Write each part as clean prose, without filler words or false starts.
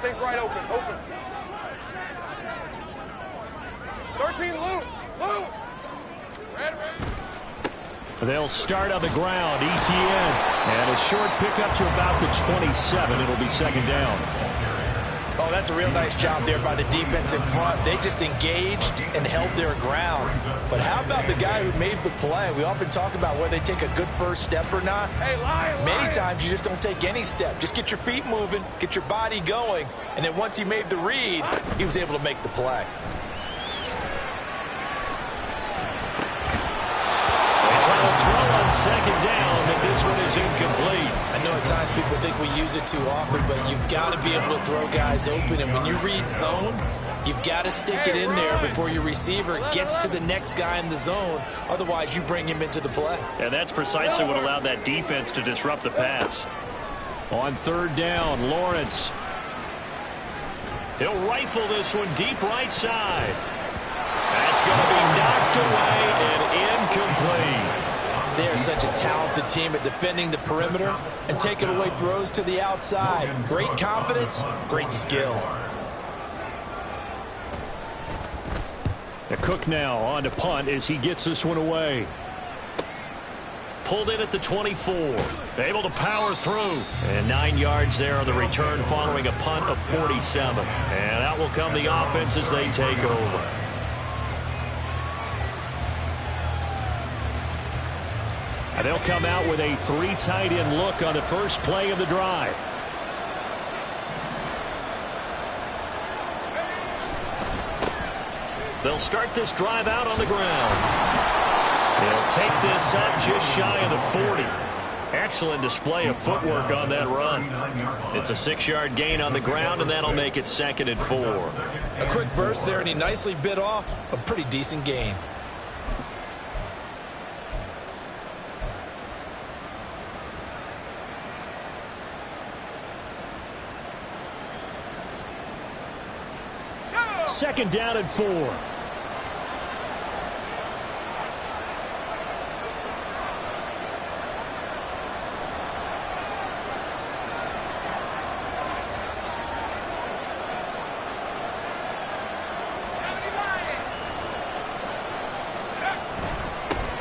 think right, open. 13, Lou. Red. They'll start on the ground. ETN. And a short pickup to about the 27. It'll be second down. Oh, that's a real nice job there by the defense in front. They just engaged and held their ground. But how about the guy who made the play? We often talk about whether they take a good first step or not. Hey, Lion. Many times you just don't take any step. Just get your feet moving, get your body going, and then once he made the read, he was able to make the play. Trying to throw on second down, but this one is incomplete. I know at times people think we use it too often, but you've got to be able to throw guys open. And when you read zone, you've got to stick it in there before your receiver gets to the next guy in the zone. Otherwise, you bring him into the play. And that's precisely what allowed that defense to disrupt the pass. On third down, Lawrence. He'll rifle this one deep right side. That's going to be knocked away and incomplete. They are such a talented team at defending the perimeter and taking away throws to the outside. Great confidence, great skill. Cook now on to punt as he gets this one away. Pulled in at the 24. Able to power through. And 9 yards there on the return following a punt of 47. And out will come the offense as they take over. And they'll come out with a 3 tight end look on the first play of the drive. They'll start this drive out on the ground. They'll take this up just shy of the 40. Excellent display of footwork on that run. It's a 6-yard gain on the ground, and that'll make it 2nd and 4. A quick burst there, and he nicely bit off a pretty decent gain. Second down and 4.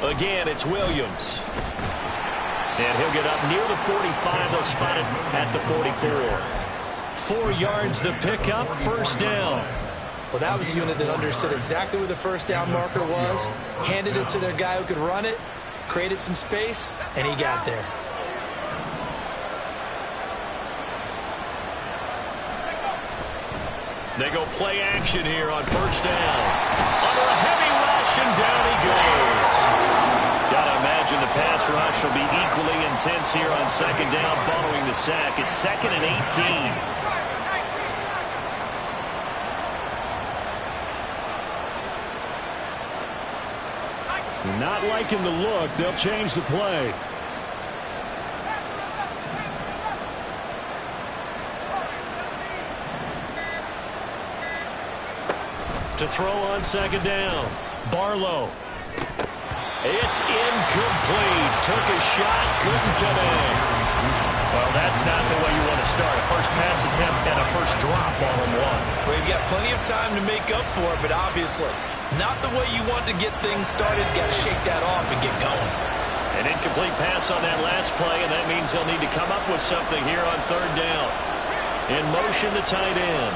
Again, it's Williams. And he'll get up near the 45. They'll spot it at the 44. 4 yards the pickup, first down. Well, that was a unit that understood exactly where the first down marker was, handed it to their guy who could run it, created some space, and he got there. They go play action here on first down. Under a heavy rush, and down he goes. Gotta imagine the pass rush will be equally intense here on second down following the sack. It's 2nd and 18. Not liking the look. They'll change the play. To throw on second down. Barlow. It's incomplete. Took a shot, couldn't connect. Well, that's not the way you want to start. A first pass attempt and a first drop all in one. Well, you've got plenty of time to make up for it, but obviously not the way you want to get things started. Got to shake that off and get going. An incomplete pass on that last play, and that means they'll need to come up with something here on third down. In motion, the tight end.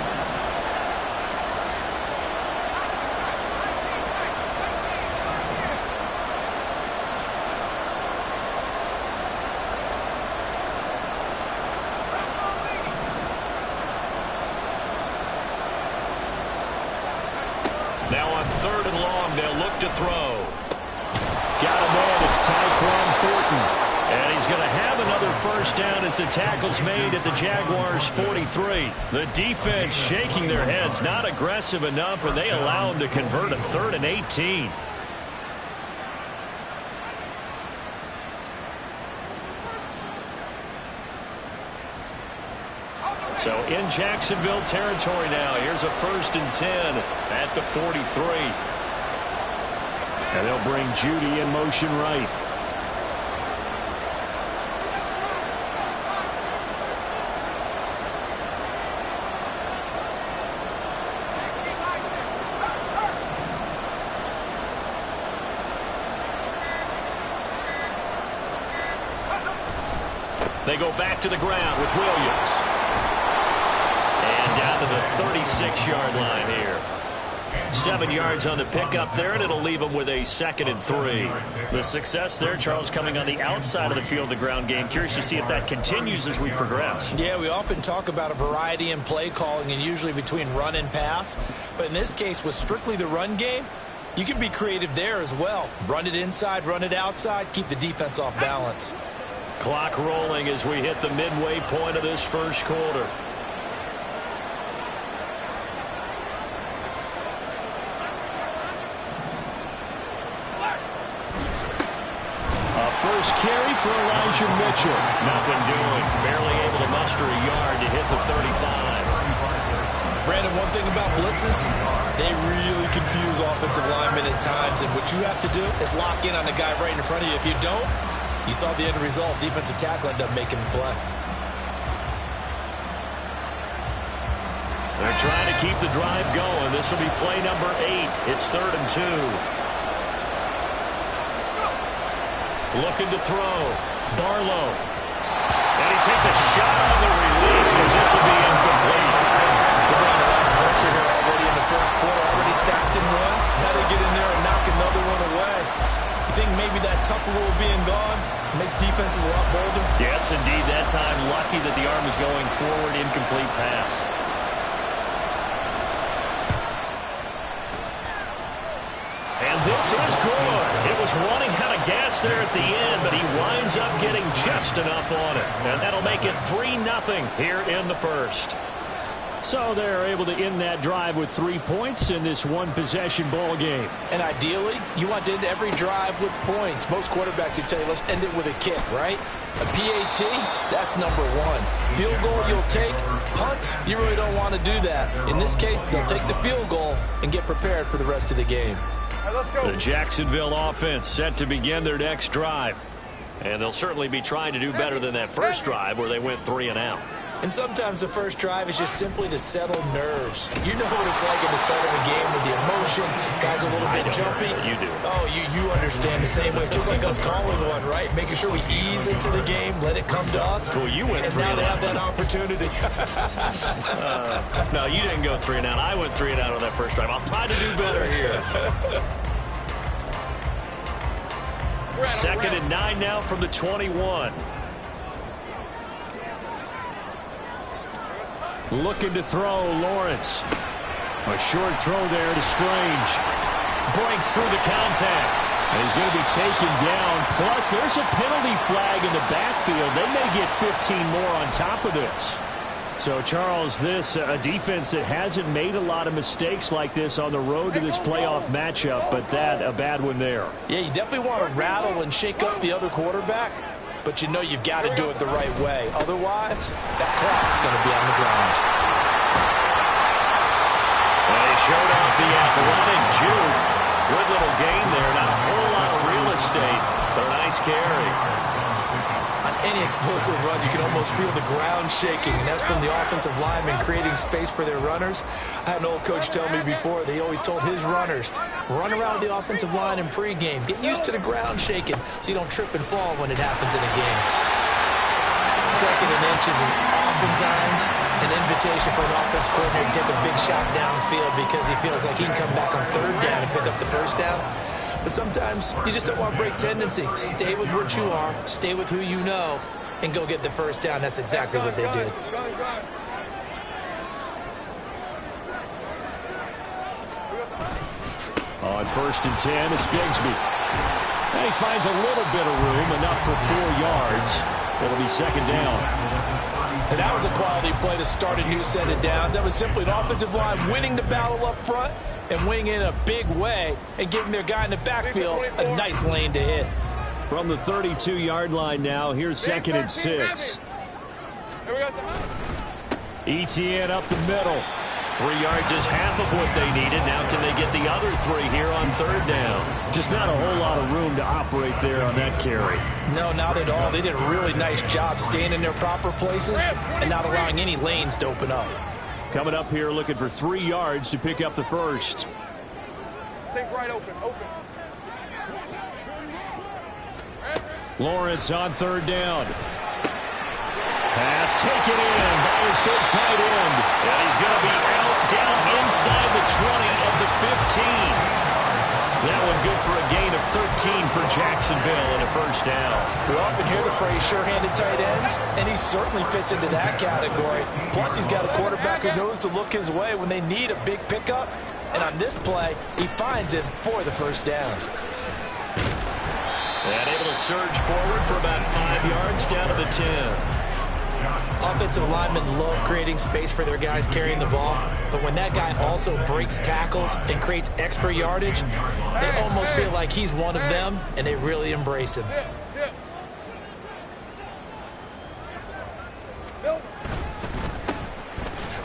Now on third and long, they'll look to throw. Got him in. It's Tyquan Thornton. And he's going to have another first down as the tackle's made at the Jaguars' 43. The defense shaking their heads, not aggressive enough, and they allow him to convert a 3rd and 18. So in Jacksonville territory now. Here's a 1st and 10 at the 43. And they'll bring Judy in motion right. They go back to the ground with Williams. And down to the 36-yard line here. 7 yards on the pickup there, and it'll leave them with a 2nd and 3. The success there, Charles, coming on the outside of the field, the ground game. Curious to see if that continues as we progress. Yeah, we often talk about a variety in play calling and usually between run and pass. But in this case, with strictly the run game, you can be creative there as well. Run it inside, run it outside, keep the defense off balance. Clock rolling as we hit the midway point of this first quarter. First carry for Elijah Mitchell. Nothing doing. Barely able to muster a yard to hit the 35. Brandon, one thing about blitzes, they really confuse offensive linemen at times. And what you have to do is lock in on the guy right in front of you. If you don't, you saw the end result. Defensive tackle ended up making the play. They're trying to keep the drive going. This will be play number 8. It's 3rd and 2. Looking to throw. Barlow. And he takes a shot on the release as this will be incomplete. They're bringing a lot of pressure here already in the first quarter. Already sacked him once. Had to get in there and knock another one away. You think maybe that Tucker rule being gone makes defenses a lot bolder? Yes, indeed. That time, lucky that the arm was going forward. Incomplete pass. And this is good. It was running out of gas there at the end, but he winds up getting just enough on it. And that'll make it 3-0 here in the first. So they're able to end that drive with 3 points in this one-possession ball game. And ideally, you want to end every drive with points. Most quarterbacks would tell you, let's end it with a kick, right? A PAT, that's number 1. Field goal you'll take. Punts, you really don't want to do that. In this case, they'll take the field goal and get prepared for the rest of the game. Let's go. The Jacksonville offense set to begin their next drive. And they'll certainly be trying to do better than that first drive where they went 3 and out. And sometimes the first drive is just simply to settle nerves. You know what it's like at the start of a game with the emotion. Guys a little bit jumpy. You do. Oh, you understand the same way. Just like us calling one, right? Making sure we ease into the game, let it come to us. Well, you went and 3 now and they out. have that opportunity. No, you didn't go 3 and out. I went 3 and out on that first drive. I'll try to do better here. 2nd and 9 now from the 21. Looking to throw, Lawrence. A short throw there to Strange. Breaks through the contact. And he's going to be taken down. Plus, there's a penalty flag in the backfield. They may get 15 more on top of this. So, Charles, this a defense that hasn't made a lot of mistakes like this on the road to this playoff matchup, but that a bad one there. Yeah, you definitely want to rattle and shake up the other quarterback, but you know you've got to do it the right way. Otherwise, that clock's going to be on the ground. And he showed off the athletic juke. Good little gain there. Not a whole lot of real estate, but a nice carry. On any explosive run, you can almost feel the ground shaking, and that's from the offensive linemen creating space for their runners. I had an old coach tell me before, they always told his runners, run around the offensive line in pregame. Get used to the ground shaking so you don't trip and fall when it happens in a game. 2nd and inches is oftentimes an invitation for an offense coordinator to take a big shot downfield because he feels like he can come back on 3rd down and pick up the first down. But sometimes you just don't want to break tendency. Stay with what you are, stay with who you know, and go get the first down. That's exactly what they did. On 1st and 10, it's Bigsby. And he finds a little bit of room, enough for 4 yards. It'll be 2nd down. And that was a quality play to start a new set of downs. That was simply an offensive line winning the battle up front and winning in a big way and giving their guy in the backfield a nice lane to hit. From the 32-yard line now, here's 2nd and 6. Etienne up the middle. 3 yards is half of what they needed. Now can they get the other 3 here on 3rd down? Just not a whole lot of room to operate there on that carry. No, not at all. They did a really nice job staying in their proper places and not allowing any lanes to open up. Coming up here looking for 3 yards to pick up the first. Take right open. Lawrence on 3rd down. Pass taken in by his big tight end. And he's going to be out down inside the 20 of the 15. That one good for a gain of 13 for Jacksonville and a first down. We often hear the phrase sure-handed tight ends, and he certainly fits into that category. Plus, he's got a quarterback who knows to look his way when they need a big pickup. And on this play, he finds him for the first down. And able to surge forward for about 5 yards down to the 10. Offensive linemen love creating space for their guys carrying the ball, but when that guy also breaks tackles and creates extra yardage, they almost feel like he's one of them, and they really embrace him.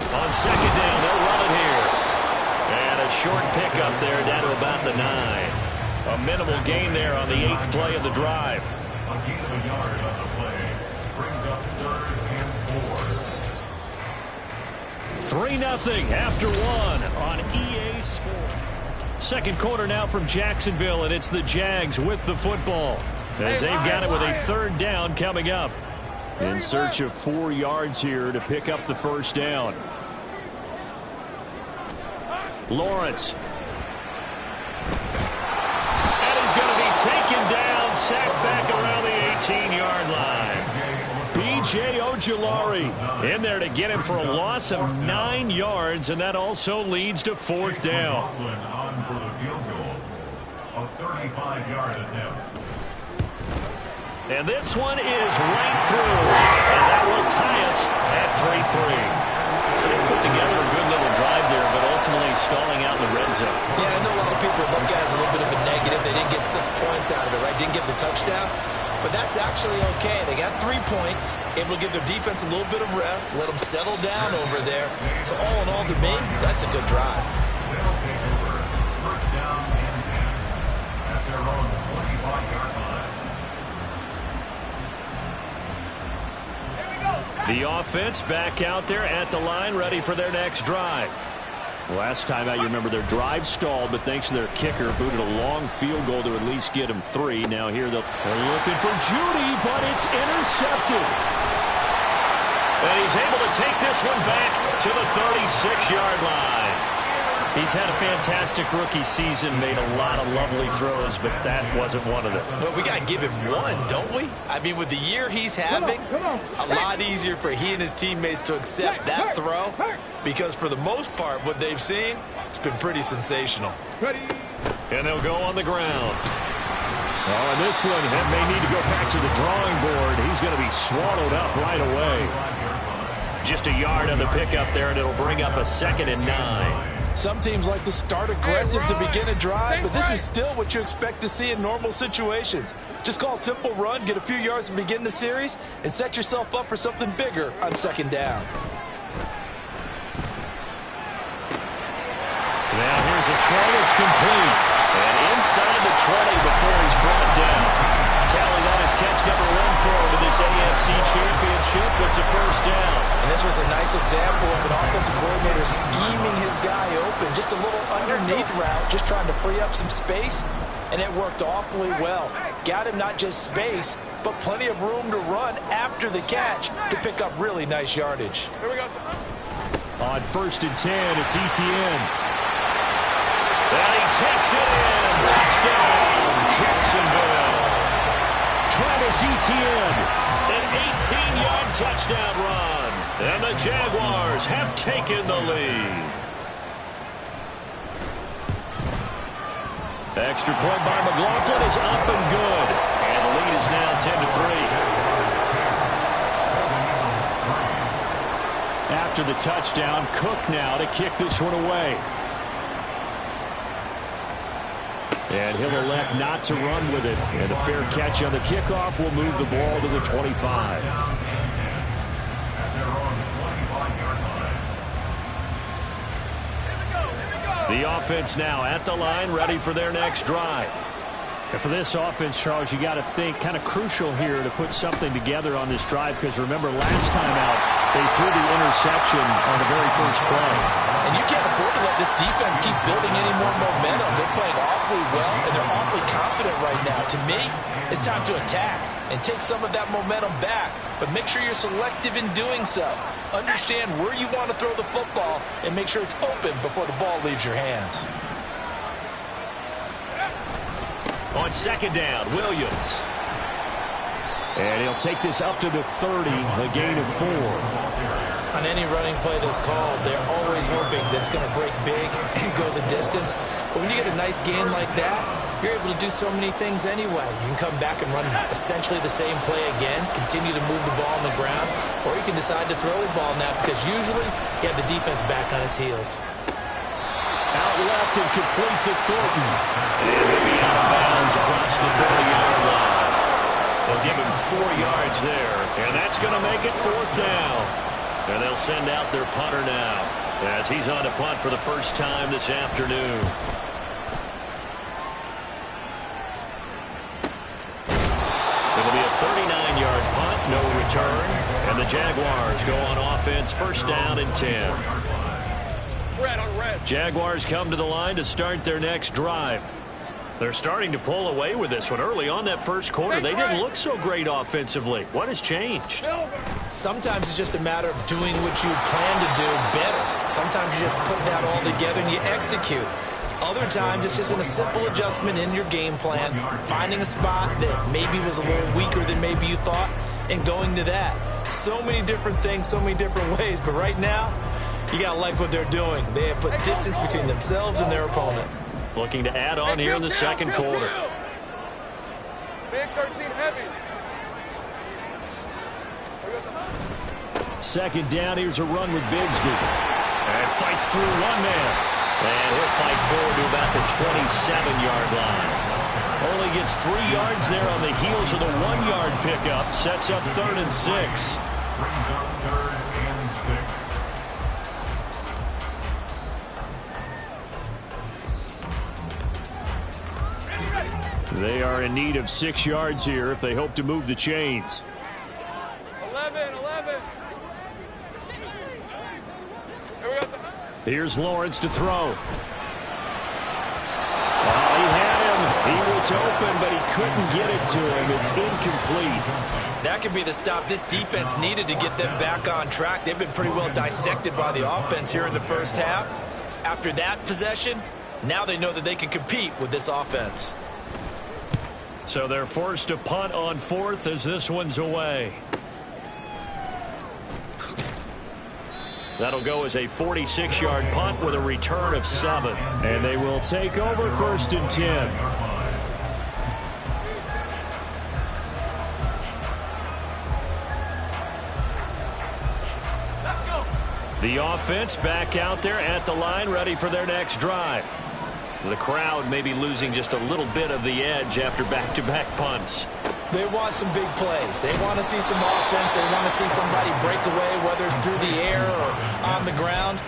On second down, they'll run it here. And a short pickup there down to about the 9. A minimal gain there on the 8th play of the drive. A gain of a yard on the play brings up 3rd and 4. 3-0 after 1 on EA Sports. Second quarter now from Jacksonville, and it's the Jags with the football as they've got it with a 3rd down coming up. In search of 4 yards here to pick up the first down. Lawrence. And he's going to be taken down, sacked back around the 18-yard line. B.J. Ojulari in there to get him for a loss of 9 yards, and that also leads to 4th down. On for the field goal. A 35-yard attempt. And this one is right through, and that will tie us at 3-3. So they put together a good little drive there, but ultimately stalling out in the red zone. Yeah, I know a lot of people look at it as a little bit of a negative. They didn't get 6 points out of it, right? Didn't get the touchdown. But that's actually okay. They got 3 points, able to give their defense a little bit of rest, let them settle down over there. So all in all, to me, that's a good drive. They'll take over 1st down and 10 at their own 25-yard line. The offense back out there at the line, ready for their next drive. Last time out, you remember their drive stalled, but thanks to their kicker, booted a long field goal to at least get them 3. Now here they're looking for Judy, but it's intercepted. And he's able to take this one back to the 36-yard line. He's had a fantastic rookie season, made a lot of lovely throws, but that wasn't one of them. Well, we got to give him one, don't we? I mean, with the year he's having, a lot easier for he and his teammates to accept that throw, because for the most part, what they've seen, it's been pretty sensational. And they'll go on the ground. Oh, and this one may need to go back to the drawing board. He's going to be swallowed up right away. Just a yard on the pickup there, and it'll bring up a 2nd and 9. Some teams like to start aggressive to begin a drive, but this is still what you expect to see in normal situations. Just call a simple run, get a few yards to begin the series, and set yourself up for something bigger on 2nd down. Now here's a throw that's complete. And inside the 20 before he's brought down. Tally that is catch number 1 for him in this AFC Championship. It's a first down. And this was a nice example of an offensive coordinator scheming his guy open. Just a little underneath route, just trying to free up some space, and it worked awfully well. Got him not just space, but plenty of room to run after the catch to pick up really nice yardage. Here we go. On 1st and 10, it's Etienne. And he takes it in. Touchdown, Jacksonville. Travis Etienne, an 18-yard touchdown run. And the Jaguars have taken the lead. Extra point by McLaughlin is up and good. And the lead is now 10-3. After the touchdown, Cook now to kick this one away. And he'll elect not to run with it. And a fair catch on the kickoff will move the ball to the 25. The offense now at the line, ready for their next drive. And for this offense, Charles, you got to think kind of crucial here to put something together on this drive, because remember last time out, They threw the interception on the very first play. And you can't afford to let this defense keep building any more momentum. They're playing awfully well, and they're awfully confident right now. To me, it's time to attack and take some of that momentum back. But make sure you're selective in doing so. Understand where you want to throw the football and make sure it's open before the ball leaves your hands. On second down, Williams. And he'll take this up to the 30, a gain of 4. On any running play that's called, they're always hoping that it's going to break big and go the distance. But when you get a nice gain like that, you're able to do so many things anyway. You can come back and run essentially the same play again, continue to move the ball on the ground, or you can decide to throw the ball now because usually you have the defense back on its heels. Out left and complete to Thornton. And he'll be out of bounds across the 40-yard line. They'll give him 4 yards there, and that's going to make it 4th down. And they'll send out their punter now as he's on to punt for the first time this afternoon. It'll be a 39-yard punt, no return. And the Jaguars go on offense, first down and 10. Red on red. Jaguars come to the line to start their next drive. They're starting to pull away with this one. Early on that first quarter, they didn't look so great offensively. What has changed? Sometimes it's just a matter of doing what you plan to do better. Sometimes you just put that all together and you execute. Other times it's just in a simple adjustment in your game plan, finding a spot that maybe was a little weaker than maybe you thought, and going to that. So many different things, so many different ways, but right now, you got to like what they're doing. They have put distance between themselves and their opponent. Looking to add on here in the second quarter. Big 13 heavy. Second down, here's a run with Bigsby. And fights through one man. And he'll fight forward to about the 27-yard line. Only gets 3 yards there on the heels of the 1-yard pickup. Sets up 3rd and 6. Brings up 3rd and 6. They are in need of 6 yards here if they hope to move the chains. 11. Here's Lawrence to throw. Oh, he had him. He was open, but he couldn't get it to him. It's incomplete. That could be the stop this defense needed to get them back on track. They've been pretty well dissected by the offense here in the first half. After that possession, now they know that they can compete with this offense. So they're forced to punt on 4th as this one's away. That'll go as a 46-yard punt with a return of 7. And they will take over 1st and 10. The offense back out there at the line, ready for their next drive. The crowd may be losing just a little bit of the edge after back-to-back punts. They want some big plays. They want to see some offense. They want to see somebody break away, whether it's through the air or on the ground.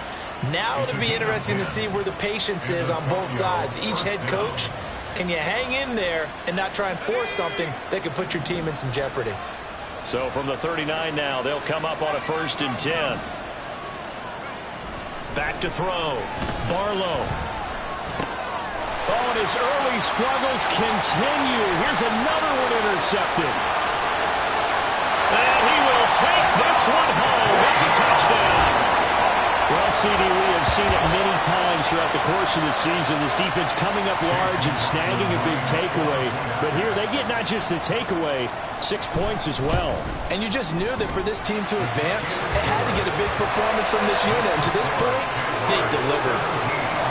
Now it'll be interesting to see where the patience is on both sides. Each head coach, can you hang in there and not try and force something that could put your team in some jeopardy? So from the 39 now, they'll come up on a 1st and 10. Back to throw. Barlow. Oh, and his early struggles continue. Here's another one intercepted. And he will take this one home. It's a touchdown. Well, CD, we have seen it many times throughout the course of the season. This defense coming up large and snagging a big takeaway. But here they get not just the takeaway, 6 points as well. And you just knew that for this team to advance, it had to get a big performance from this unit. And to this point, they've delivered.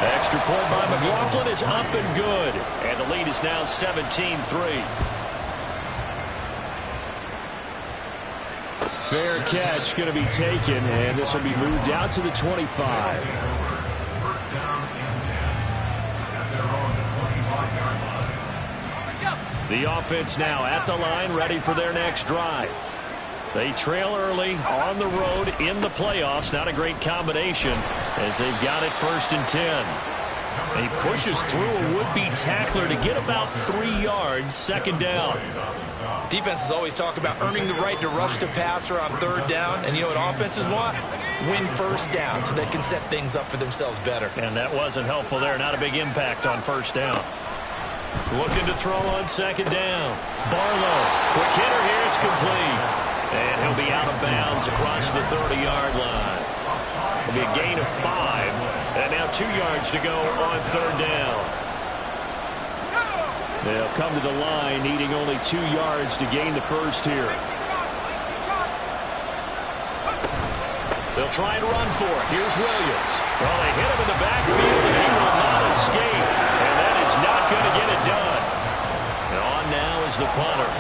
Extra point by McLaughlin is up and good. And the lead is now 17-3. Fair catch going to be taken, and this will be moved out to the 25. First down and 10 at their own 25-yard line. The offense now at the line, ready for their next drive. They trail early on the road in the playoffs. Not a great combination as they've got it 1st and 10. He pushes through a would-be tackler to get about 3 yards, 2nd down. Defenses always talk about earning the right to rush the passer on third down. And you know what offenses want? Win first down so they can set things up for themselves better. And that wasn't helpful there. Not a big impact on first down. Looking to throw on second down. Barlow. Quick hitter here. It's complete. And he'll be out of bounds across the 30-yard line. It'll be a gain of 5. And now 2 yards to go on third down. They'll come to the line needing only 2 yards to gain the first here. They'll try and run for it. Here's Williams. Well, they hit him in the backfield, and he will not escape. And that is not going to get it done. And on now is the punter,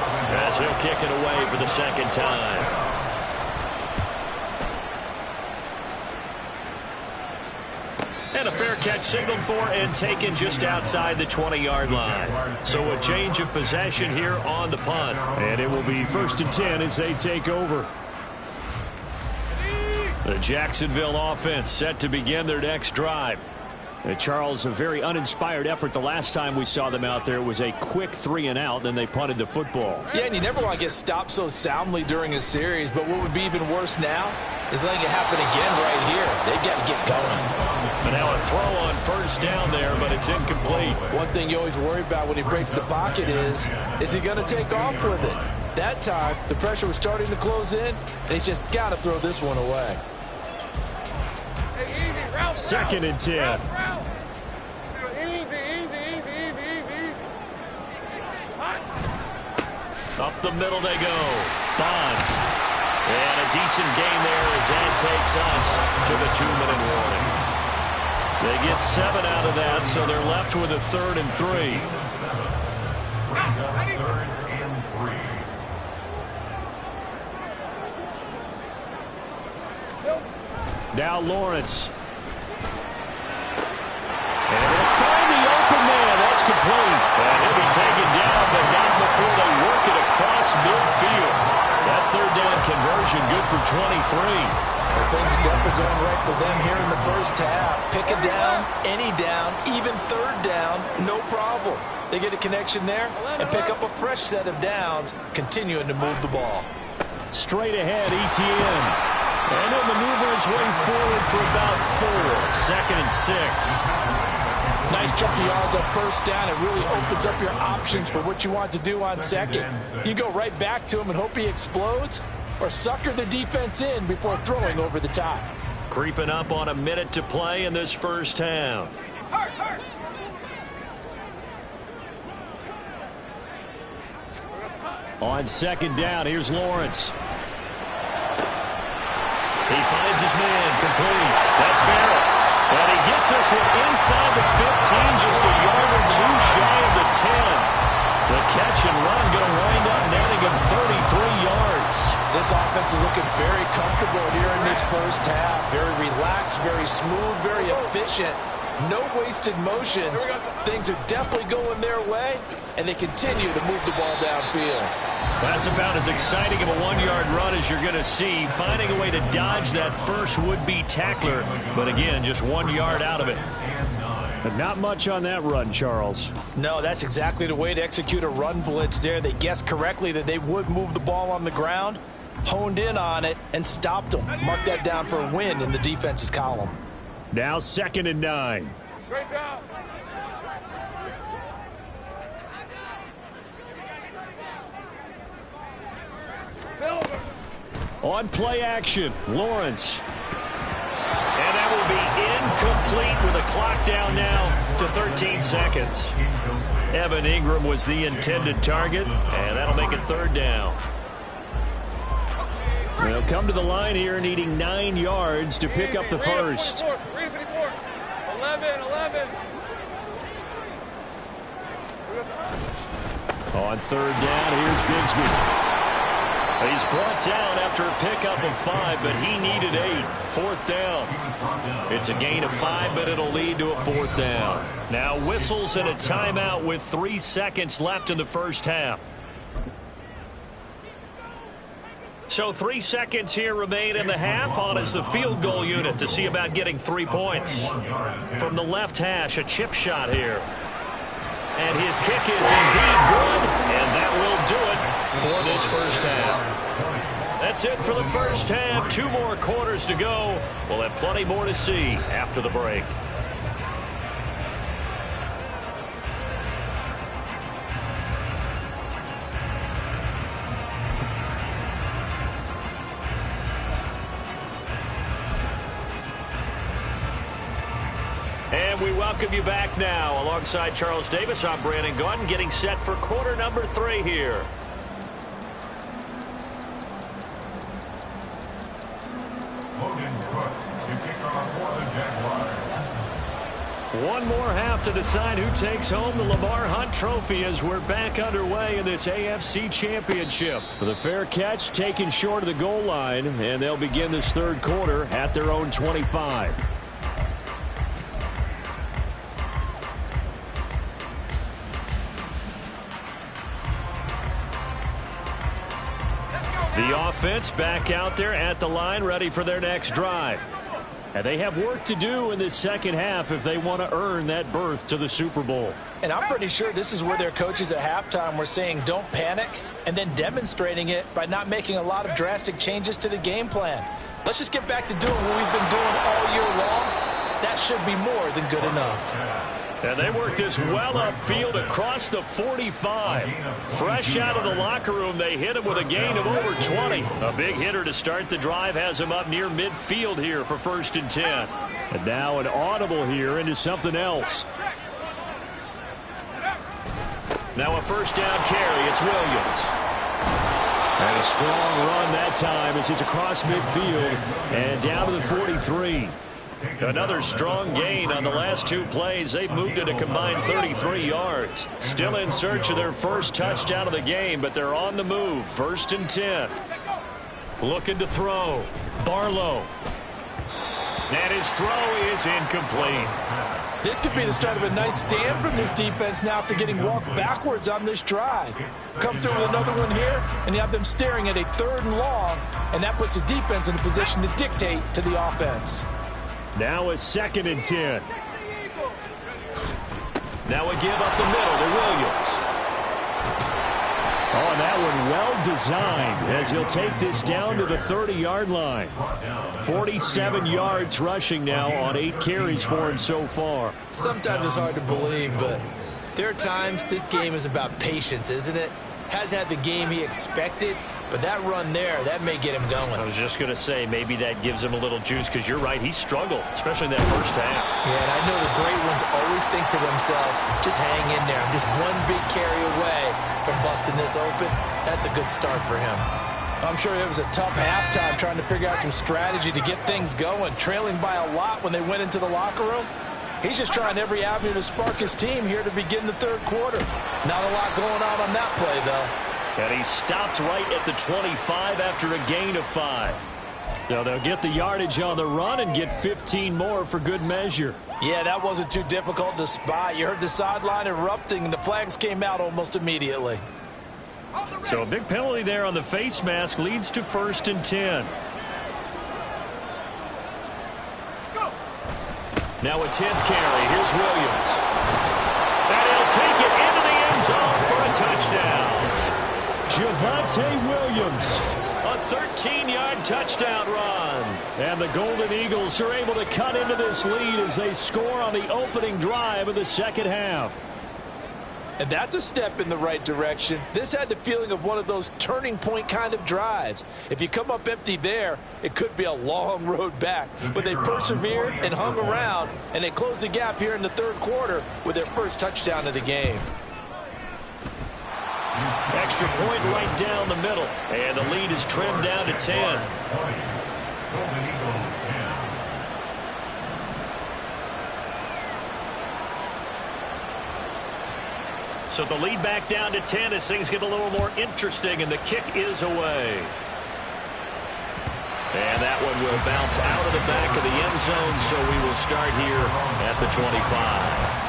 as he'll kick it away for the second time. And a fair catch signaled for and taken just outside the 20-yard line. So a change of possession here on the punt. And it will be 1st and 10 as they take over. The Jacksonville offense set to begin their next drive. And Charles, a very uninspired effort. The last time we saw them out there was a quick 3-and-out, then they punted the football. Yeah, and you never want to get stopped so soundly during a series, but what would be even worse now is letting it happen again right here. They've got to get going. And now a throw on first down there, but it's incomplete. One thing you always worry about when he breaks the pocket is he going to take off with it? That time, the pressure was starting to close in. They just got to throw this one away. Hey, easy, route, 2nd and 10. route. Easy. Up the middle they go. Bonds. And a decent gain there as that takes us to the 2-minute warning. They get 7 out of that, so they're left with a 3rd and 3. Now Lawrence. And they'll find the open man. That's complete. And he'll be taken down, but not before they work it across midfield. That 3rd down conversion good for 23. Well, things are definitely going right for them here in the first half. Pick a down, any down, even 3rd down, no problem. They get a connection there and pick up a fresh set of downs, continuing to move the ball. Straight ahead, ETN. And he'll maneuver his way forward for about 4. 2nd and 6. Nice chunk of yards on first down. It really opens up your options for what you want to do on second. You go right back to him and hope he explodes, or sucker the defense in before throwing over the top. Creeping up on a minute to play in this first half. On second down, here's Lawrence. He finds his man, complete. That's Barrett. And he gets us one inside the 15, just a yard or 2 shy of the 10. The catch and run going to wind up netting him 33 yards. This offense is looking very comfortable here in this first half. Very relaxed, very smooth, very efficient. No wasted motions. Things are definitely going their way, and they continue to move the ball downfield. That's about as exciting of a 1-yard run as you're going to see. Finding a way to dodge that first would-be tackler. But again, just 1 yard out of it. But not much on that run, Charles. No, that's exactly the way to execute a run blitz there. They guessed correctly that they would move the ball on the ground, honed in on it, and stopped them. Mark that down for a win in the defense's column. Now 2nd and 9. Great job. Silver. On play action, Lawrence. And that will be incomplete with a clock down now to 13 seconds. Evan Ingram was the intended target, and that'll make it 3rd down. They'll come to the line here needing 9 yards to pick up the first. 11. On 3rd down, here's Bigsby. He's brought down after a pickup of 5, but he needed 8. 4th down. It's a gain of 5, but it'll lead to a 4th down. Now whistles and a timeout with 3 seconds left in the first half. So 3 seconds here remain in the half. On is the field goal unit to see about getting 3 points. From the left hash, a chip shot here. And his kick is indeed good, and that will do it. for this first half. That's it for the first half. 2 more quarters to go. We'll have plenty more to see after the break. And we welcome you back now. Alongside Charles Davis, I'm Brandon Gaudin, getting set for quarter number 3 here. Logan Cook to kick off for the Jaguars. One more half to decide who takes home the Lamar Hunt Trophy as we're back underway in this AFC Championship. With a fair catch taken short of the goal line, and they'll begin this third quarter at their own 25. The offense back out there at the line, ready for their next drive. And they have work to do in this second half if they want to earn that berth to the Super Bowl. And I'm pretty sure this is where their coaches at halftime were saying don't panic, and then demonstrating it by not making a lot of drastic changes to the game plan. Let's just get back to doing what we've been doing all year long. That should be more than good enough. And they work this well upfield across the 45. Fresh out of the locker room, they hit him with a gain of over 20. A big hitter to start the drive has him up near midfield here for 1st and 10. And now an audible here into something else. Now a first down carry. It's Williams. And a strong run that time as he's across midfield and down to the 43. Another strong gain on the last 2 plays. They've moved it a combined 33 yards. Still in search of their first touchdown of the game, but they're on the move. 1st and 10. Looking to throw. Barlow. And his throw is incomplete. This could be the start of a nice stand from this defense now after getting walked backwards on this drive. Come through with another one here, and you have them staring at a 3rd and long, and that puts the defense in a position to dictate to the offense. Now a 2nd and 10. Now a give up the middle to Williams. Oh, and that one well designed as he'll take this down to the 30-yard line. 47 yards rushing now on 8 carries for him so far. Sometimes it's hard to believe, but there are times this game is about patience, isn't it? Has had the game he expected, but that run there, that may get him going. I was just going to say, maybe that gives him a little juice, because you're right, he struggled, especially in that first half. Yeah, and I know the great ones always think to themselves, just hang in there. I'm just one big carry away from busting this open. That's a good start for him. I'm sure it was a tough halftime trying to figure out some strategy to get things going, trailing by a lot when they went into the locker room. He's just trying every avenue to spark his team here to begin the third quarter. Not a lot going on that play, though. And he stopped right at the 25 after a gain of 5. So they'll get the yardage on the run and get 15 more for good measure. Yeah, that wasn't too difficult to spot. You heard the sideline erupting, and the flags came out almost immediately. So a big penalty there on the face mask leads to 1st and 10. Now a 10th carry. Here's Williams. And he'll take it into the end zone for a touchdown. Javonte Williams. A 13-yard touchdown run. And the Golden Eagles are able to cut into this lead as they score on the opening drive of the second half. And that's a step in the right direction. This had the feeling of one of those turning point kind of drives. If you come up empty there, it could be a long road back. But they persevered and hung around, and they closed the gap here in the third quarter with their first touchdown of the game. Extra point right down the middle. And the lead is trimmed down to 10. Golden Eagles 10. So the lead back down to 10 as things get a little more interesting, and the kick is away. And that one will bounce out of the back of the end zone, so we will start here at the 25.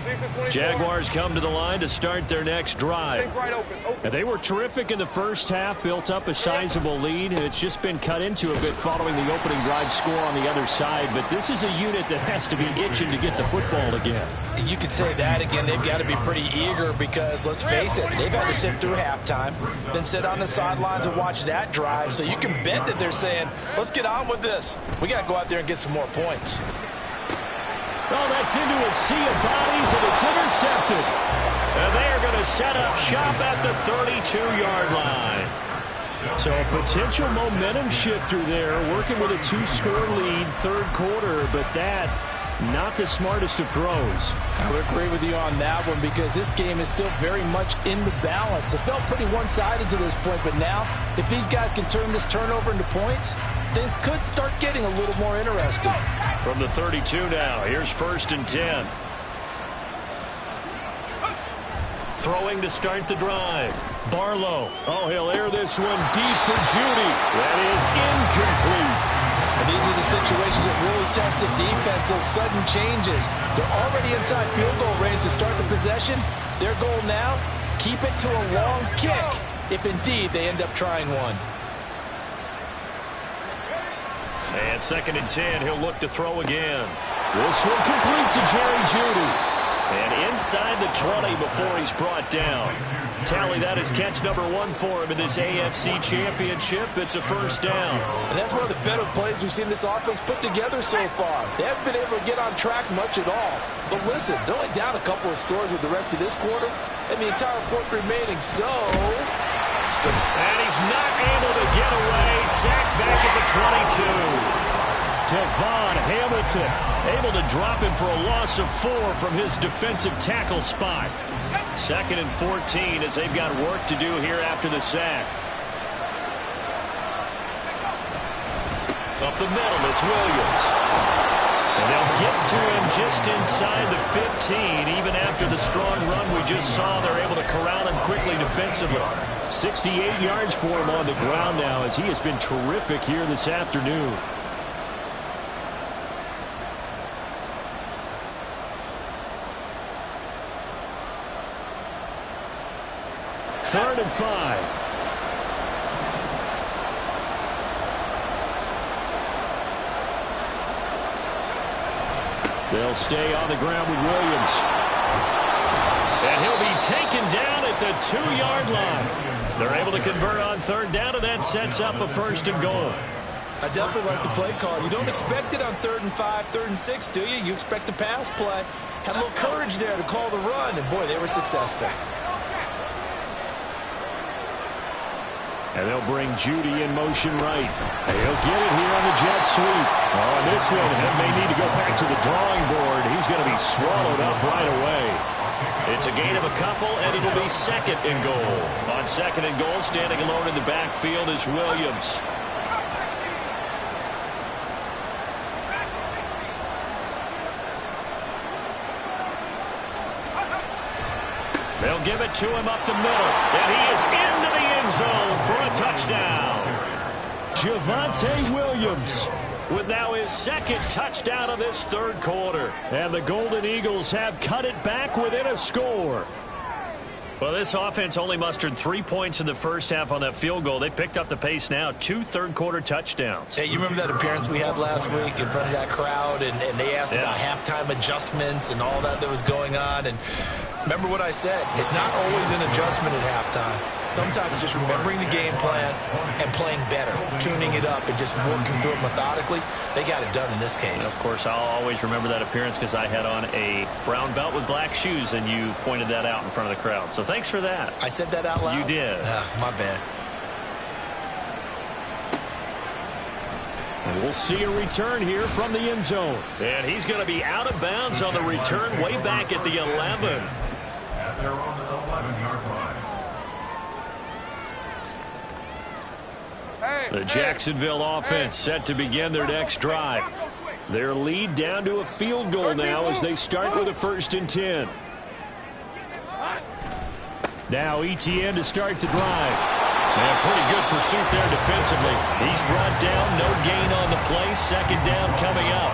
Decent Jaguars come to the line to start their next drive. Take right open. And they were terrific in the first half, built up a sizable lead, and it's just been cut into a bit following the opening drive score on the other side. But this is a unit that has to be itching to get the football again. You could say that again. They've got to be pretty eager because, let's face it, they've had to sit through halftime, then sit on the sidelines and watch that drive. So you can bet that they're saying, let's get on with this. We got to go out there and get some more points. Oh, that's into a sea of bodies, and it's intercepted. And they are going to set up shop at the 32-yard line. So a potential momentum shifter there, working with a 2-score lead, third quarter, but that not the smartest of throws. I would agree with you on that one because this game is still very much in the balance. It felt pretty one-sided to this point, but now if these guys can turn this turnover into points, things could start getting a little more interesting. From the 32 now, here's 1st and 10. Throwing to start the drive. Barlow. Oh, he'll air this one deep for Judy. That is incomplete. And these are the situations that really test a defense, those sudden changes. They're already inside field goal range to start the possession. Their goal now, keep it to a long kick, if indeed they end up trying one. And 2nd and 10, he'll look to throw again. This one complete to Jerry Judy. And inside the 20 before he's brought down. Tally, that is catch number 1 for him in this AFC Championship. It's a 1st down. And that's one of the better plays we've seen this offense put together so far. They haven't been able to get on track much at all. But listen, they're only down a couple of scores with the rest of this quarter, and the entire fourth remaining, so... And he's not able to get away. Sacked back at the 22. Devon Hamilton able to drop him for a loss of 4 from his defensive tackle spot. 2nd and 14 as they've got work to do here after the sack. Up the middle, it's Williams. And they'll get to him just inside the 15. Even after the strong run we just saw, they're able to corral him quickly defensively. 68 yards for him on the ground now as he has been terrific here this afternoon. Third and 5. They'll stay on the ground with Williams. And he'll be taken down at the 2-yard line. They're able to convert on 3rd down, and that sets up a 1st and goal. I definitely like the play call. You don't expect it on 3rd and 5, 3rd and 6, do you? You expect a pass play. Had a little courage there to call the run, and boy, they were successful. And they'll bring Judy in motion right. He'll get it here on the jet sweep. On this one, he may need to go back to the drawing board. He's going to be swallowed up right away. It's a gain of a couple, and it'll be 2nd and goal. On 2nd and goal, standing alone in the backfield is Williams. They'll give it to him up the middle, and he is into the end zone for a touchdown. Javonte Williams with now his 2nd touchdown of this 3rd quarter. And the Golden Eagles have cut it back within a score. Well, this offense only mustered 3 points in the first half on that field goal. They picked up the pace now, 2 third-quarter touchdowns. Hey, you remember that appearance we had last week in front of that crowd, and they asked about halftime adjustments and all that was going on, and remember what I said. It's not always an adjustment at halftime. Sometimes just remembering the game plan and playing better, tuning it up and just working through it methodically. They got it done in this case. And of course, I'll always remember that appearance because I had on a brown belt with black shoes, and you pointed that out in front of the crowd. So thanks for that. I said that out loud? You did. My bad. And we'll see a return here from the end zone. And he's going to be out of bounds on the return way back at the 11. At their own 11-yard line. The Jacksonville offense set to begin their next drive. Their lead down to a field goal now as they start with a 1st and 10. Now Etienne to start the drive. And pretty good pursuit there defensively. He's brought down, no gain on the play. 2nd down coming up.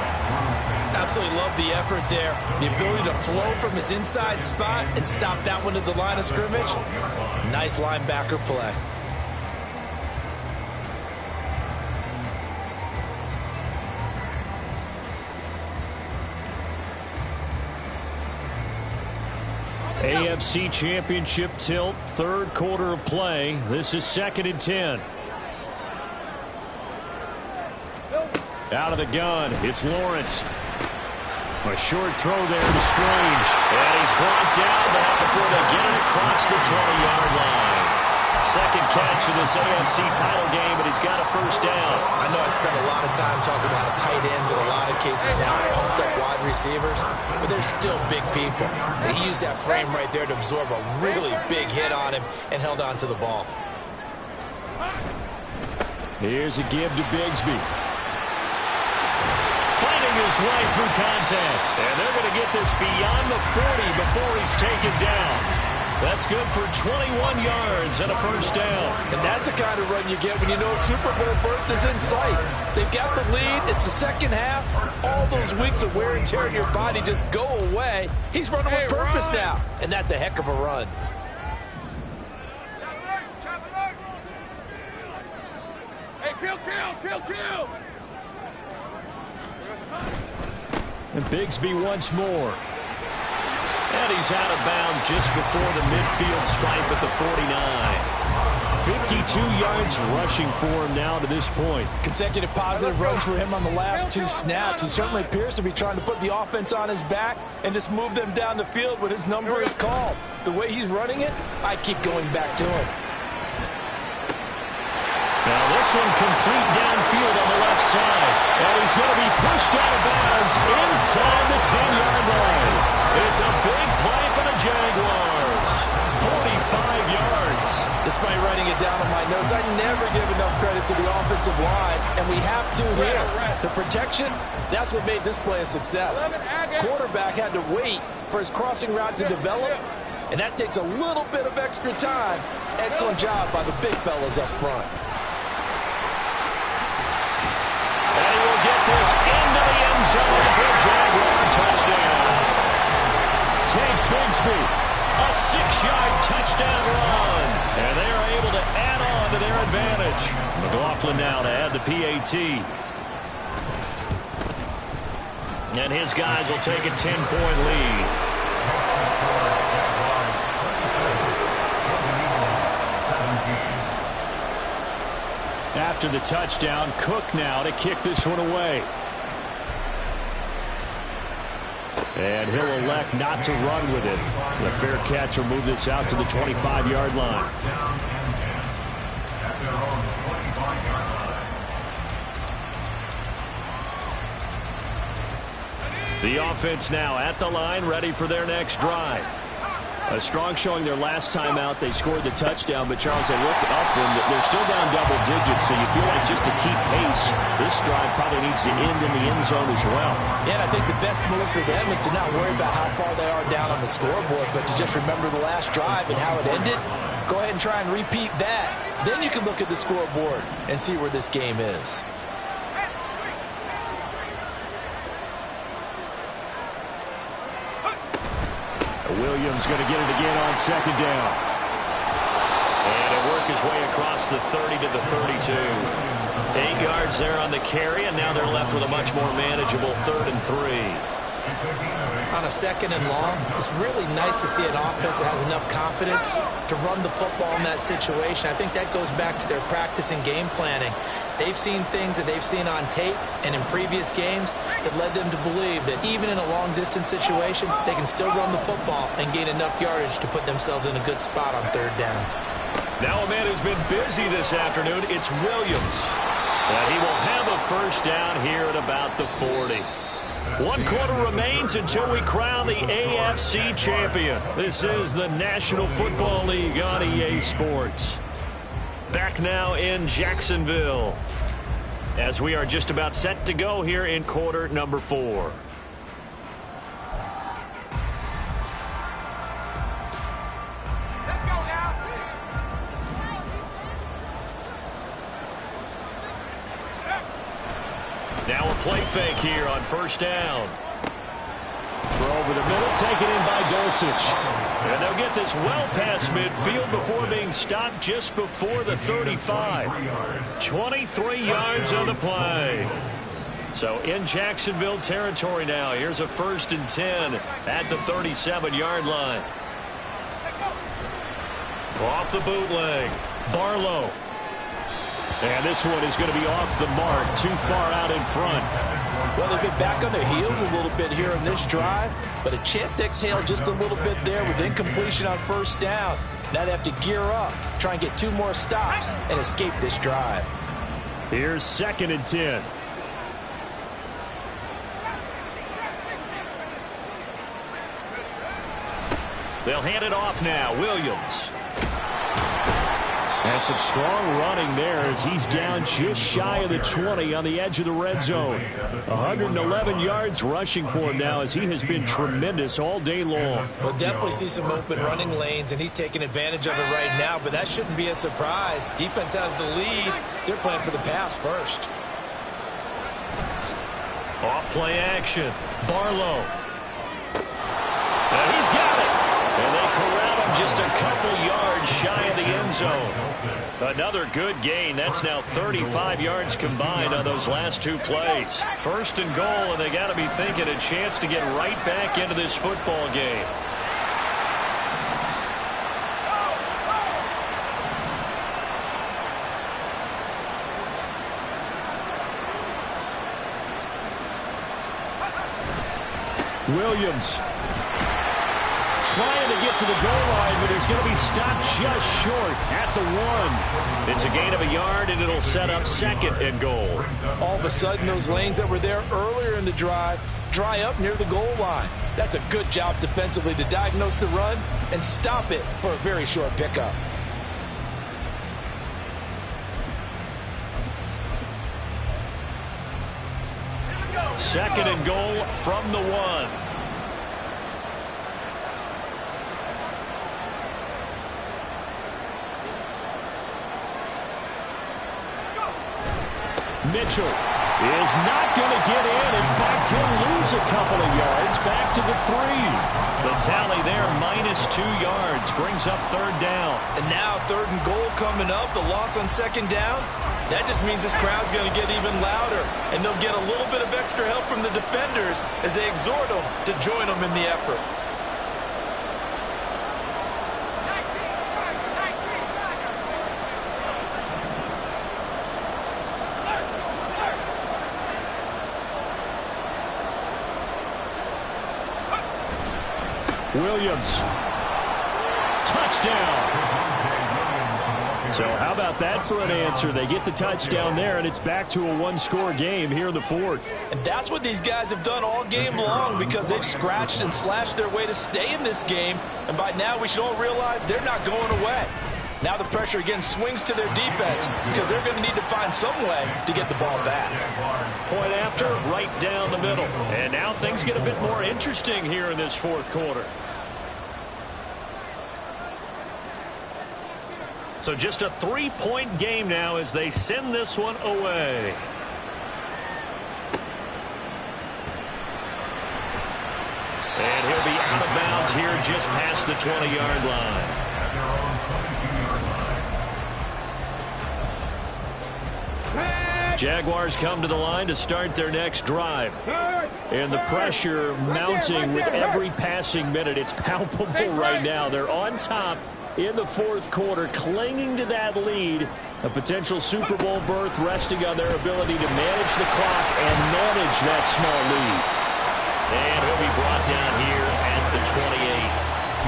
Absolutely love the effort there. The ability to flow from his inside spot and stop that one at the line of scrimmage. Nice linebacker play. AFC Championship tilt, third quarter of play. This is 2nd and 10. Out of the gun, it's Lawrence. A short throw there to Strange. And he's brought down, but not before they get it across the 20-yard line. Second catch of this AFC title game, and he's got a first down. I know I spent a lot of time talking about tight ends in a lot of cases now, pumped up wide receivers, but they're still big people. And he used that frame right there to absorb a really big hit on him and held on to the ball. Here's a give to Bigsby. Fighting his way through contact. And they're going to get this beyond the 40 before he's taken down. That's good for 21 yards and a first down. And that's the kind of run you get when you know Super Bowl berth is in sight. They've got the lead. It's the second half. All those weeks of wear and tear in your body just go away. He's running with purpose now. And that's a heck of a run. Hey, kill! And Bigsby once more. And he's out of bounds just before the midfield stripe at the 49. 52 yards rushing for him now to this point. Consecutive positive runs for him on the last two snaps. He certainly appears to be trying to put the offense on his back and just move them down the field when his number is called. The way he's running it, I keep going back to him. Now this one complete downfield on the left side. And he's going to be pushed out of bounds inside the 10-yard line. It's a big play for the Jaguars. 45 yards. Despite writing it down on my notes, I never give enough credit to the offensive line, and we have to here. The protection, that's what made this play a success. Quarterback had to wait for his crossing route to develop, and that takes a little bit of extra time. Excellent job by the big fellas up front. And he will get this into the end zone for a Jaguar touchdown. Tank Bigsby, a 6-yard touchdown run. And they are able to add on to their advantage. McLaughlin now to add the PAT. And his guys will take a 10-point lead. After the touchdown, Cook now to kick this one away. And he'll elect not to run with it. The fair catch will move this out to the 25-yard line. The offense now at the line, ready for their next drive. A strong showing their last time out. They scored the touchdown, but Charles, they looked up and they're still down double digits, so you feel like just to keep pace, this drive probably needs to end in the end zone as well. Yeah, and I think the best move for them is to not worry about how far they are down on the scoreboard, but to just remember the last drive and how it ended. Go ahead and try and repeat that. Then you can look at the scoreboard and see where this game is. Williams going to get it again on second down. And he'll work his way across the 30 to the 32. 8 yards there on the carry, and now they're left with a much more manageable 3rd and 3. On a 2nd and long, it's really nice to see an offense that has enough confidence to run the football in that situation. I think that goes back to their practice and game planning. They've seen things that they've seen on tape and in previous games that led them to believe that even in a long-distance situation, they can still run the football and gain enough yardage to put themselves in a good spot on 3rd down. Now a man who's been busy this afternoon, it's Williams. And he will have a first down here at about the 40. 1 quarter remains until we crown the AFC champion. This is the National Football League on EA Sports. Back now in Jacksonville, as we are just about set to go here in quarter number 4. Let's go now. Now a play fake here on first down. For over the middle, taken in by Dulcich. And they'll get this well past midfield before being stopped just before the 35. 23 yards on the play. So in Jacksonville territory now. Here's a 1st and 10 at the 37-yard line. Off the bootleg. Barlow. And this one is going to be off the mark, too far out in front. Well, they've been back on their heels a little bit here in this drive, but a chance to exhale just a little bit there with incompletion on 1st down. Now they have to gear up, try and get 2 more stops, and escape this drive. Here's 2nd and 10. They'll hand it off now. Williams. And some strong running there as he's down just shy of the 20 on the edge of the red zone. 111 yards rushing for him now as he has been tremendous all day long. We'll definitely see some open running lanes, and he's taking advantage of it right now, but that shouldn't be a surprise. Defense has the lead. They're playing for the pass first. Off play action. Barlow. And he's got it. And they corral him just a couple yards shy of the end zone. Another good gain. That's now 35 yards combined on those last 2 plays. 1st and goal, and they got to be thinking a chance to get right back into this football game. Williams. Trying to get to the goal line, but he's going to be stopped just short at the 1. It's a gain of a yard, and it'll set up 2nd and goal. All of a sudden, those lanes that were there earlier in the drive dry up near the goal line. That's a good job defensively to diagnose the run and stop it for a very short pickup. Second and goal from the 1. Mitchell is not going to get in. In fact, he'll lose a couple of yards back to the 3. The tally there, -2 yards, brings up 3rd down. And now 3rd and goal coming up. The loss on 2nd down. That just means this crowd's going to get even louder. And they'll get a little bit of extra help from the defenders as they exhort them to join them in the effort. Williams. Touchdown. So how about that for an answer? They get the touchdown there, and it's back to a 1-score game here in the 4th. And that's what these guys have done all game long because they've scratched and slashed their way to stay in this game. And by now, we should all realize they're not going away. Now the pressure again swings to their defense because they're going to need to find some way to get the ball back. Point after, right down the middle. And now things get a bit more interesting here in this 4th quarter. So just a 3-point game now as they send this one away. And he'll be out of bounds here just past the 20-yard line. Jaguars come to the line to start their next drive. And the pressure mounting with every passing minute. It's palpable right now. They're on top in the 4th quarter, clinging to that lead. A potential Super Bowl berth resting on their ability to manage the clock and manage that small lead. And he'll be brought down here at the 28.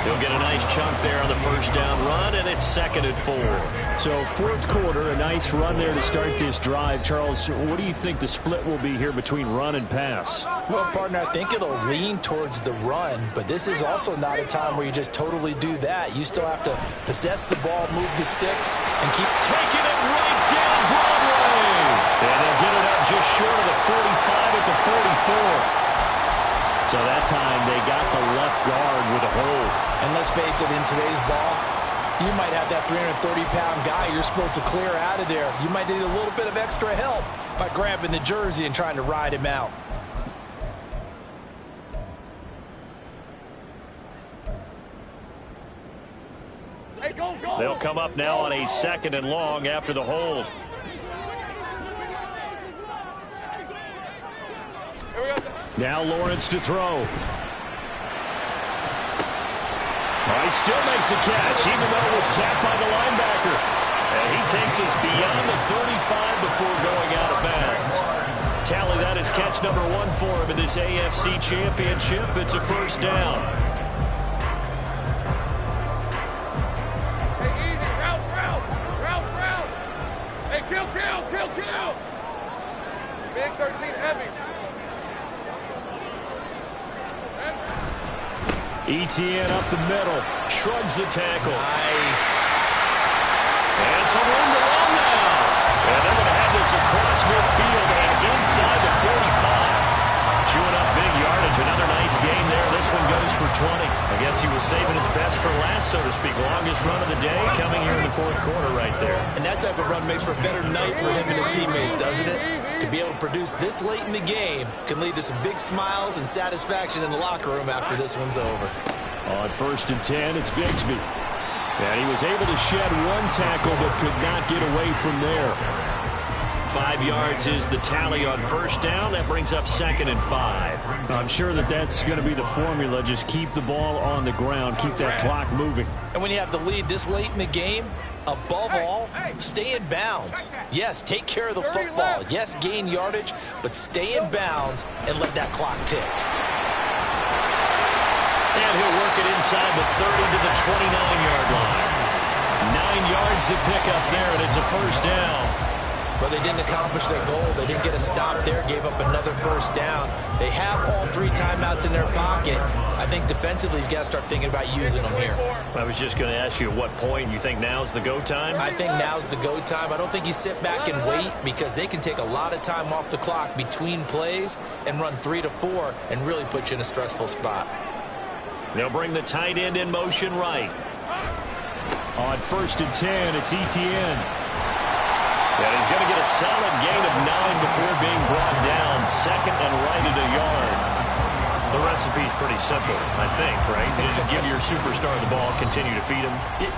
He'll get a nice chunk there on the 1st down run, and it's 2nd and 4. So 4th quarter, a nice run there to start this drive. Charles, what do you think the split will be here between run and pass? Well, partner, I think it'll lean towards the run, but this is also not a time where you just totally do that. You still have to possess the ball, move the sticks, and keep taking it right down Broadway. And they'll get it up just short of the 45 at the 44. So that time they got the left guard with a hold. And let's face it, in today's ball, you might have that 330-pound guy you're supposed to clear out of there. You might need a little bit of extra help by grabbing the jersey and trying to ride him out. They'll come up now on a 2nd and long after the hold. Now Lawrence to throw. He still makes a catch, even though it was tapped by the linebacker. And he takes us beyond the 35 before going out of bounds. Tally, that is catch number 1 for him in this AFC Championship. It's a first down. Hey, easy. Route. Hey, kill. Big 13's heavy. Etienne up the middle. Shrugs the tackle. Nice. And some room to run now. And they're going to have this across midfield and inside the 45. Chewing up big yardage. Another nice game there. This one goes for 20. I guess he was saving his best for last, so to speak. Longest run of the day coming here in the 4th quarter right there. And that type of run makes for a better night for him and his teammates, doesn't it? To be able to produce this late in the game can lead to some big smiles and satisfaction in the locker room after this one's over. On 1st and 10, it's Bigsby. And he was able to shed 1 tackle but could not get away from there. 5 yards is the tally on 1st down. That brings up 2nd and 5. I'm sure that's going to be the formula. Just keep the ball on the ground. Keep that clock moving. And when you have the lead this late in the game, above all, stay in bounds. Yes, take care of the football. Yes, gain yardage, but stay in bounds and let that clock tick. And he'll work it inside the 30 to the 29-yard line. 9 yards to pick up there, and it's a first down. But they didn't accomplish their goal. They didn't get a stop there, gave up another first down. They have all 3 timeouts in their pocket. I think defensively, you've got to start thinking about using them here. I was just going to ask you at what point you think now's the go time? I think now's the go time. I don't think you sit back and wait because they can take a lot of time off the clock between plays and run 3 to 4 and really put you in a stressful spot. They'll bring the tight end in motion right. On 1st and 10, it's Etienne. And he's going to get a solid gain of 9 before being brought down. 2nd and right at a yard. The recipe's pretty simple, I think, right? Just give your superstar the ball, continue to feed him.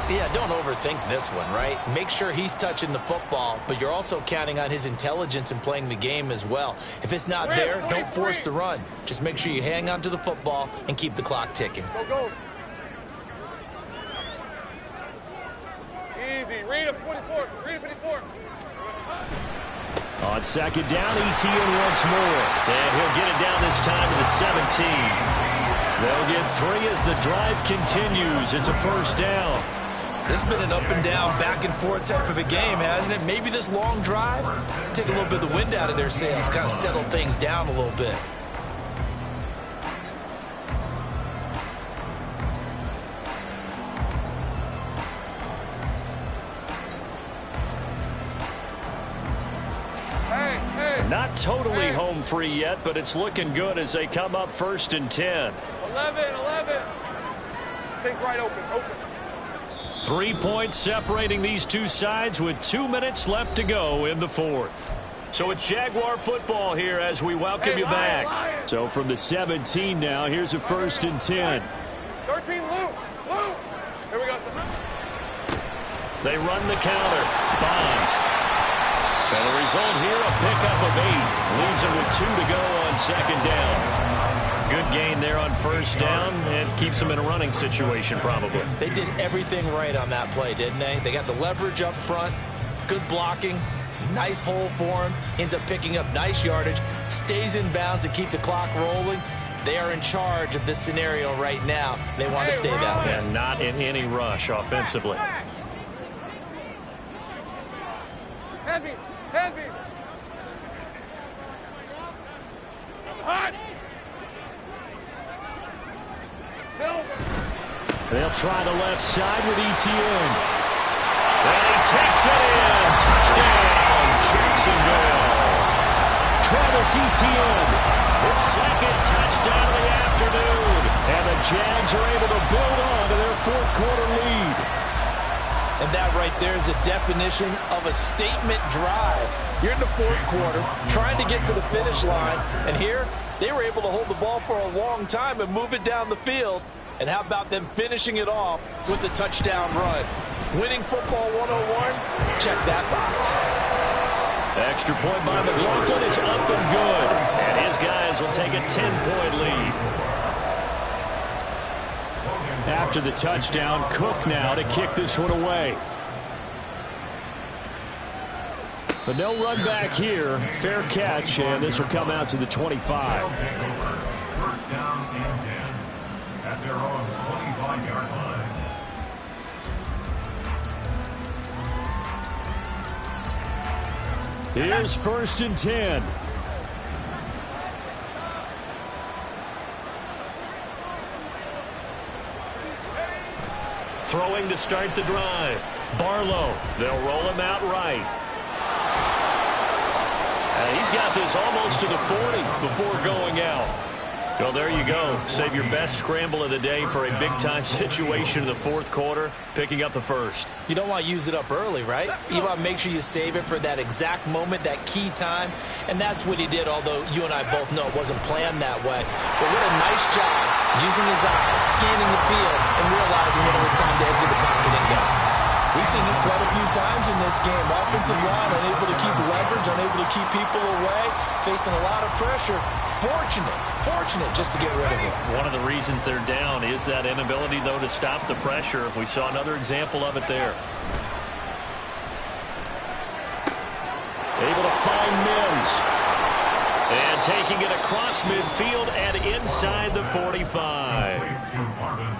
Yeah, don't overthink this one, right? Make sure he's touching the football, but you're also counting on his intelligence in playing the game as well. If it's not there, don't force the run. Just make sure you hang on to the football and keep the clock ticking. Go. Easy. Read him. 24. On 2nd down, Etienne once more. And he'll get it down this time to the 17. They'll get 3 as the drive continues. It's a first down. This has been an up and down, back and forth type of a game, hasn't it? Maybe this long drive, take a little bit of the wind out of their sails, kind of settle things down a little bit. Not totally home free yet, but it's looking good as they come up 1st and 10. 11. Take right open. 3 points separating these two sides with 2 minutes left to go in the 4th. So it's Jaguar football here as we welcome you back. So from the 17 now, here's a 1st and 10. 13, Luke. Here we go. They run the counter. Bonds. And the result here, a pickup of 8. Leaves them with 2 to go on 2nd down. Good gain there on 1st down and keeps them in a running situation probably. They did everything right on that play, didn't they? They got the leverage up front, good blocking, nice hole for him, ends up picking up nice yardage, stays in bounds to keep the clock rolling. They are in charge of this scenario right now. They want to stay that way. And not in any rush offensively. Heavy. Hot. They'll try the left side with Etienne. And he takes it in. Touchdown, Jacksonville. Travis Etienne, his 2nd touchdown of the afternoon. And the Jags are able to build on to their 4th quarter lead. And that right there is the definition of a statement drive. You're in the 4th quarter, trying to get to the finish line. And here, they were able to hold the ball for a long time and move it down the field. And how about them finishing it off with the touchdown run? Winning football 101, check that box. Extra point by McLaughlin is up and good. And his guys will take a 10-point lead. After the touchdown, Cook now to kick this one away. But no run back here. Fair catch, and this will come out to the 25. First down and 10 at their own 25-yard line. Here's first and 10. Throwing to start the drive. Barlow. They'll roll him out right. And he's got this almost to the 40 before going out. Well, there you go. Save your best scramble of the day for a big-time situation in the fourth quarter, picking up the first. You don't want to use it up early, right? You want to make sure you save it for that exact moment, that key time. And that's what he did, although you and I both know it wasn't planned that way. But what a nice job using his eyes, scanning the field, and realizing when it was time to exit the pocket and go. We've seen this quite a few times in this game. Offensive line unable to keep leverage, unable to keep people away, facing a lot of pressure. Fortunate just to get rid of it. One of the reasons they're down is that inability, though, to stop the pressure. We saw another example of it there. Able to find Mims. And taking it across midfield and inside the 45.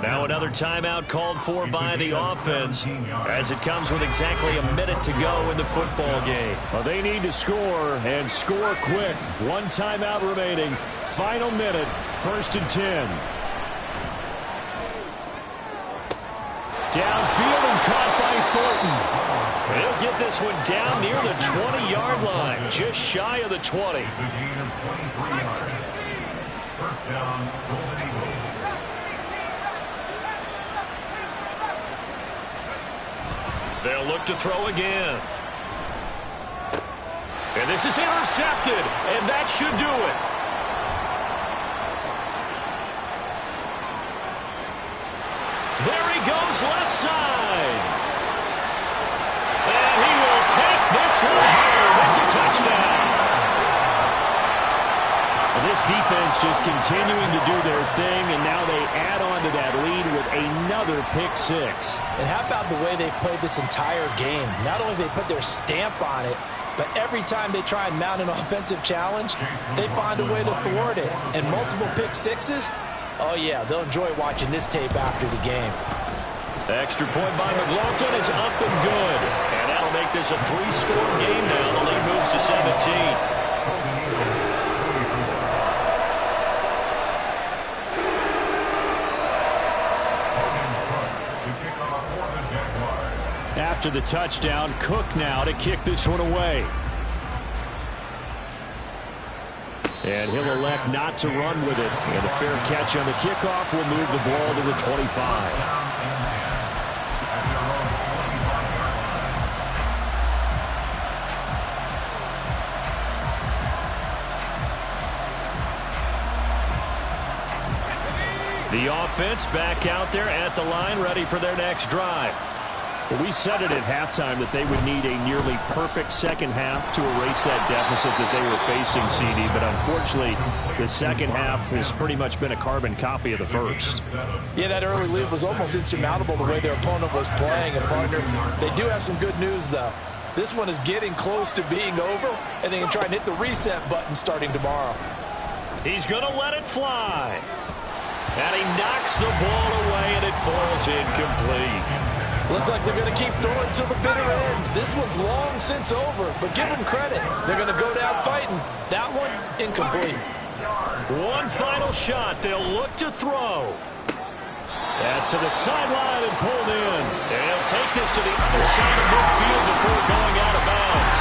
Now another timeout called for by the offense as it comes with exactly a minute to go in the football game. Well, they need to score and score quick. One timeout remaining. Final minute. First and 10. Downfield and caught by Thornton. He'll get this one down near the 20-yard line, just shy of the 20. It's a gain of 23 yards. First down, Golden Eagles. They'll look to throw again. And this is intercepted, and that should do it. There he goes, left side. And he will take this one home. It's a touchdown. This defense just continuing to do their thing, and now they add on to that lead with another pick six. And how about the way they've played this entire game? Not only they put their stamp on it, but every time they try and mount an offensive challenge, they find a way to thwart it. And multiple pick sixes, oh yeah, they'll enjoy watching this tape after the game. Extra point by McLaughlin is up and good. And that'll make this a three-score game now. The lead moves to 17. After the touchdown, Cook now to kick this one away. And he'll elect not to run with it. And a fair catch on the kickoff will move the ball to the 25. The offense back out there at the line, ready for their next drive. Well, we said it at halftime that they would need a nearly perfect second half to erase that deficit that they were facing, CD. But unfortunately, the second half has pretty much been a carbon copy of the first. Yeah, that early lead was almost insurmountable the way their opponent was playing. And, partner, they do have some good news, though. This one is getting close to being over, and they can try and hit the reset button starting tomorrow. He's going to let it fly. And he knocks the ball away, and it falls incomplete. Looks like they're going to keep throwing to the bitter end. This one's long since over, but give them credit. They're going to go down fighting. That one, incomplete. One final shot. They'll look to throw. Pass to the sideline and pulled in. And he'll take this to the other side of midfield before going out of bounds.